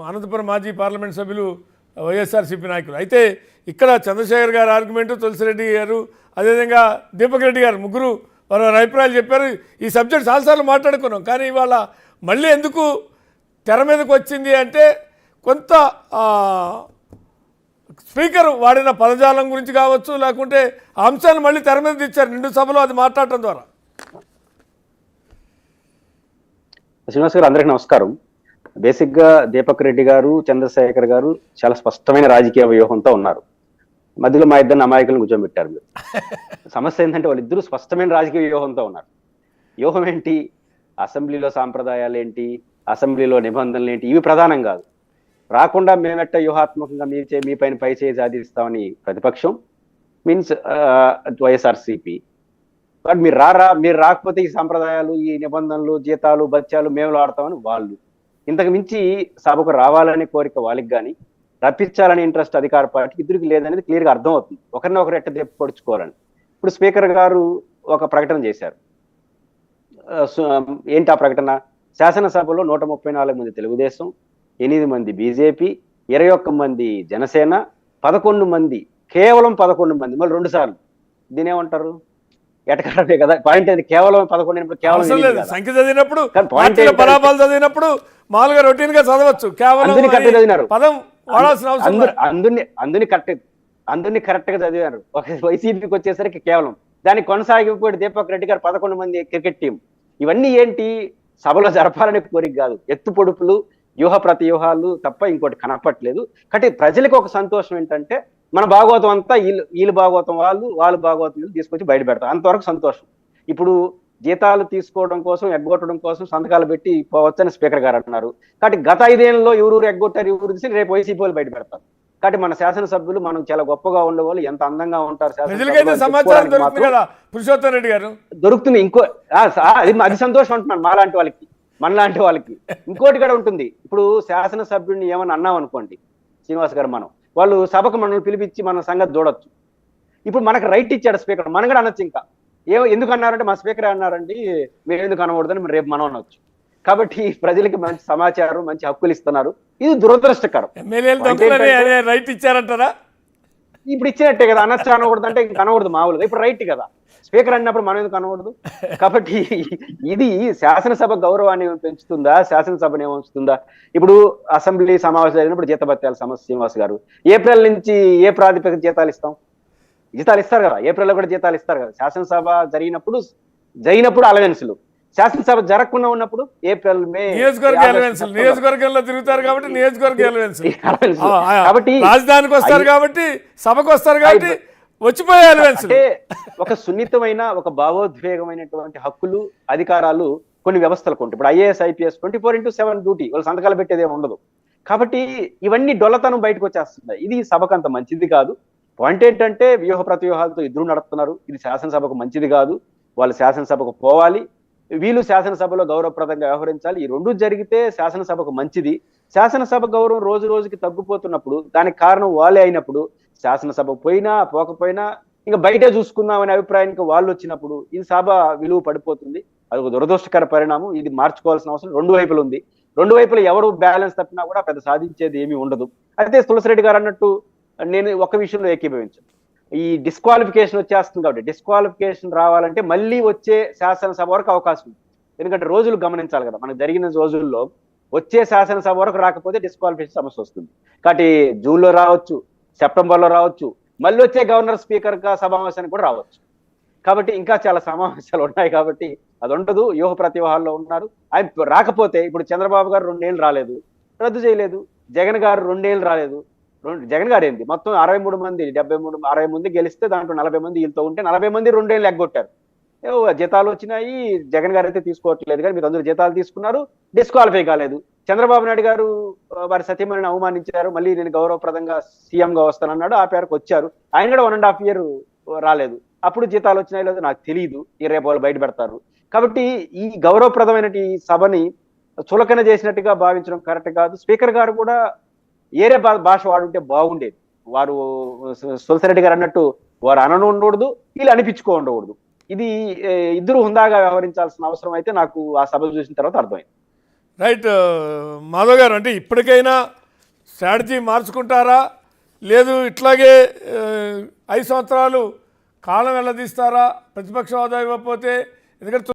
అనంతపురం మాజీ పార్లమెంట్ సభ్యులు వైఎస్ఆర్సీపీ నాయకులు. అయితే ఇక్కడ చంద్రశేఖర్ గారు ఆర్గ్యుమెంటు, తులసిరెడ్డి గారు, అదేవిధంగా దీపక్ రెడ్డి గారు ముగ్గురు వారి అభిప్రాయాలు చెప్పారు. ఈ సబ్జెక్ట్ చాలాసార్లు మాట్లాడుకున్నాం, కానీ ఇవాళ మళ్ళీ ఎందుకు తెర మీదకు వచ్చింది అంటే కొంత స్పీకర్ వాడిన పదజాలం గురించి కావచ్చు, లేకుంటే ఆ అంశాన్ని మళ్ళీ తెర మీద తెచ్చారు నిండు సభలో అది మాట్లాడటం ద్వారా. శ్రీనివాస్ గారు, అందరికీ నమస్కారం. బేసిక్ గా దీపక్ రెడ్డి గారు, చంద్రశేఖర్ గారు చాలా స్పష్టమైన రాజకీయ వ్యూహంతో ఉన్నారు. మధ్యలో మా ఇద్దరిని అమాయకులను కూర్చోబెట్టారు మీరు. సమస్య ఏంటంటే వాళ్ళిద్దరూ స్పష్టమైన రాజకీయ వ్యూహంతో ఉన్నారు. వ్యూహం ఏంటి? అసెంబ్లీలో సాంప్రదాయాలు ఏంటి, అసెంబ్లీలో నిబంధనలు ఏంటి, ఇవి ప్రధానం కాదు. రాకుండా మేమెట్ట వ్యూహాత్మకంగా మీ పైన పై చేయి సాధిస్తామని ప్రతిపక్షం, మీన్స్ వైఎస్ఆర్సీపీ. బట్ మీరు రాకపోతే ఈ సంప్రదాయాలు, ఈ నిబంధనలు, జీతాలు, బత్యాలు మేము ఆడతామని వాళ్ళు. ఇంతకు మించి సభకు రావాలనే కోరిక వాళ్ళకి కానీ, రప్పించాలనే ఇంట్రెస్ట్ అధికార పార్టీకి ఇద్దరికి లేదనేది క్లియర్గా అర్థం అవుతుంది. ఒకరినొకరు ఎట్ట పొడుచుకోవాలని. ఇప్పుడు స్పీకర్ గారు ఒక ప్రకటన చేశారు. ఏంటి ఆ ప్రకటన? శాసనసభలో 134 మంది తెలుగుదేశం, 8 మంది బీజేపీ, 21 మంది జనసేన, 11 మంది, కేవలం 11 మంది, మళ్ళీ 2 సార్లు. దీని ఏమంటారు? ఎటకారమే కదా. పాయింట్ అది కేవలం 11, కేవలం సంఖ్య చదివినప్పుడు, పరాబాలు చదివినప్పుడు మామూలుగా రొటీన్ గా చదవచ్చు. అందరినీ కరెక్ట్ చదివినారు, అందరినీ కరెక్ట్ గా చదివారు. ఒక వైసీపీకి వచ్చేసరికి కేవలం దాన్ని కొనసాగిపోయి దీపక్ రెడ్డి గారు 11 మంది క్రికెట్ టీం. ఇవన్నీ ఏంటి? సభలో జరపాలనే కోరిక కాదు, ఎత్తు పొడుపులు, వ్యూహ ప్రతివ్యూహాలు తప్ప ఇంకోటి కనపట్లేదు. కాబట్టి ప్రజలకు ఒక సంతోషం ఏంటంటే మన భాగవతం అంతా వీళ్ళు భాగవతం వాళ్ళు భాగవతం వీళ్ళు తీసుకొచ్చి బయట పెడతారు, అంతవరకు సంతోషం. ఇప్పుడు జీతాలు తీసుకోవడం కోసం, ఎగ్గొట్టడం కోసం సంతకాలు పెట్టి పోవచ్చని స్పీకర్ గారు అంటున్నారు. కాబట్టి గత 5 ఏళ్లలో ఎవరు ఎగ్గొట్టారు, ఎవరు తీసి రేపు వైసీపీ వాళ్ళు బయట పెడతారు. కాబట్టి మన శాసనసభ్యులు మనం చాలా గొప్పగా ఉండేవాళ్ళు, ఎంత అందంగా ఉంటారు. పురుషోత్తమ్ రెడ్డి గారు దొరుకుతుంది. అది సంతోషం అంటున్నాను మనలాంటి వాళ్ళకి. ఇంకోటి కూడా ఉంటుంది. ఇప్పుడు శాసనసభ్యుడిని ఏమని అన్నాం అనుకోండి శ్రీనివాస్ గారు, వాళ్ళు సభకు మనల్ని పిలిపించి మన సంగతి చూడొచ్చు. ఇప్పుడు మనకు రైట్ ఇచ్చాడు స్పీకర్, మనం కూడా అనొచ్చు. ఇంకా ఎందుకు అన్నారంటే మా స్పీకర్ అన్నారండి, మేము ఎందుకు అనకూడదని రేపు మనం అనొచ్చు. కాబట్టి ప్రజలకి మంచి సమాచారం, మంచి హక్కులు ఇస్తున్నారు. ఇది దురదృష్టకరం. రైట్ ఇచ్చారంటారా? ఇప్పుడు ఇచ్చినట్టే కదా. అనొచ్చు అనకూడదు అంటే ఇంకా అనకూడదు మామూలుగా. ఇప్పుడు రైట్ కదా, స్పీకర్ అన్నప్పుడు మనం ఎందుకు అనకూడదు? కాబట్టి ఇది శాసనసభ గౌరవాన్ని పెంచుతుందా, శాసనసభని ఏమవుతుందా? ఇప్పుడు అసెంబ్లీ సమావేశం జరిగినప్పుడు జీతభత్యాల సమస్య, శ్రీనివాస్ గారు, ఏప్రిల్ నుంచి ఏ ప్రాతిపదిక జీతాలు ఇస్తాం? జీతాలు ఇస్తారు కదా, ఏప్రిల్లో కూడా జీతాలు ఇస్తారు కదా. శాసనసభ జరిగినప్పుడు అలవెన్సులు, శాసనసభ జరగకుండా ఉన్నప్పుడు ఏప్రిల్, మే నియోజకవర్గంలో తిరుగుతారు కాబట్టి కాబట్టి రాజధానికి వస్తారు కాబట్టి సభకు వస్తారు కాబట్టి వచ్చిపోయే అంటే ఒక సున్నితమైన, ఒక భావోద్వేగమైనటువంటి హక్కులు, అధికారాలు కొన్ని వ్యవస్థలకు ఉంటాయి. ఇప్పుడు ఐఏఎస్, ఐపీఎస్ 24/7 డ్యూటీ, వాళ్ళు సంతకాలు పెట్టేది ఏమి ఉండదు. కాబట్టి ఇవన్నీ డొల్లతనం బయటకు వచ్చేస్తున్నాయి. ఇది సభకు అంత మంచిది కాదు. పాయింట్ ఏంటంటే వ్యూహ ప్రతివ్యూహాలతో ఇద్దరు నడుపుతున్నారు. ఇది శాసనసభకు మంచిది కాదు. వాళ్ళు శాసనసభకు పోవాలి, వీళ్ళు శాసనసభలో గౌరవప్రదంగా వ్యవహరించాలి. ఈ రెండు జరిగితే శాసనసభకు మంచిది. శాసనసభ గౌరవం రోజు రోజుకి తగ్గిపోతున్నప్పుడు, దానికి కారణం వాళ్ళే అయినప్పుడు, శాసనసభ పోయినా పోకపోయినా ఇంకా బయటే చూసుకుందామనే అభిప్రాయానికి వాళ్ళు వచ్చినప్పుడు ఇది సభ విలువ పడిపోతుంది. అది ఒక దురదృష్టకర పరిణామం. ఇది మార్చుకోవాల్సిన అవసరం రెండు వైపులు ఉంది. రెండు వైపులు ఎవరు బ్యాలెన్స్ తప్పినా కూడా పెద్ద సాధించేది ఏమీ ఉండదు. అయితే తులసిరెడ్డి గారు అన్నట్టు నేను ఒక విషయంలో ఏకీభవించాను. ఈ డిస్క్వాలిఫికేషన్ వచ్చేస్తుంది కాబట్టి డిస్క్వాలిఫికేషన్ రావాలంటే మళ్ళీ వచ్చే శాసనసభ వరకు అవకాశం ఉంది. ఎందుకంటే రోజులు గమనించాలి కదా, మనకు జరిగిన రోజుల్లో వచ్చే శాసనసభ వరకు రాకపోతే డిస్క్వాలిఫికేషన్ సమస్య వస్తుంది. కాబట్టి జూన్లో రావచ్చు, సెప్టెంబర్లో రావచ్చు, మళ్ళీ వచ్చే గవర్నర్ స్పీకర్ సమావేశానికి కూడా రావచ్చు. కాబట్టి ఇంకా చాలా సమావేశాలు ఉన్నాయి. కాబట్టి అది ఉండదు. వ్యూహ ప్రతివాహాల్లో ఉన్నారు. ఆయన రాకపోతే ఇప్పుడు చంద్రబాబు గారు 2 ఏళ్ళు రాలేదు, రద్దు చేయలేదు. జగన్ గారు 2 ఏళ్ళు రాలేదు, జగన్ గారు ఏంది మొత్తం 63 మంది 60 మంది గెలిస్తే దాంట్లో 40 మంది వీళ్ళతో ఉంటే 40 మంది 2 ఏళ్ళు ఎగ్గొట్టారు. జీతాలు వచ్చినాయి, జగన్ గారు అయితే తీసుకోవట్లేదు, కానీ మీరు అందరూ జీతాలు తీసుకున్నారు, డిస్క్వాలిఫై కాలేదు. చంద్రబాబు నాయుడు గారు వారి సతీమణిని అవమానించారు, మళ్ళీ నేను గౌరవప్రదంగా సీఎంగా వస్తానన్నాడు, ఆ పేరుకు వచ్చారు. ఆయన కూడా 1.5 year రాలేదు. అప్పుడు జీతాలు వచ్చినాయో లేదో నాకు తెలియదు, ఈ రేపు వాళ్ళు బయట పెడతారు. కాబట్టి ఈ గౌరవప్రదమైన ఈ సభని చులకన చేసినట్టుగా భావించడం కరెక్ట్ కాదు. స్పీకర్ గారు కూడా ఏరే భాష వాడుంటే బాగుండేది. వారు తులసిరెడ్డి గారు అన్నట్టు వారు అనను ఉండకూడదు, వీళ్ళు అనిపించుకో ఉండకూడదు. ఇది ఇద్దరు హుందాగా వ్యవహరించాల్సిన అవసరం అయితే నాకు ఆ సభ చూసిన తర్వాత అర్థమైంది. రైట్ మాధవ్ గారు, అంటే ఇప్పటికైనా స్ట్రాటజీ మార్చుకుంటారా, లేదు ఇట్లాగే 5 సంవత్సరాలు కాలం వెళ్ళదీస్తారా ప్రతిపక్ష హోదా ఇవ్వకపోతే? ఎందుకంటే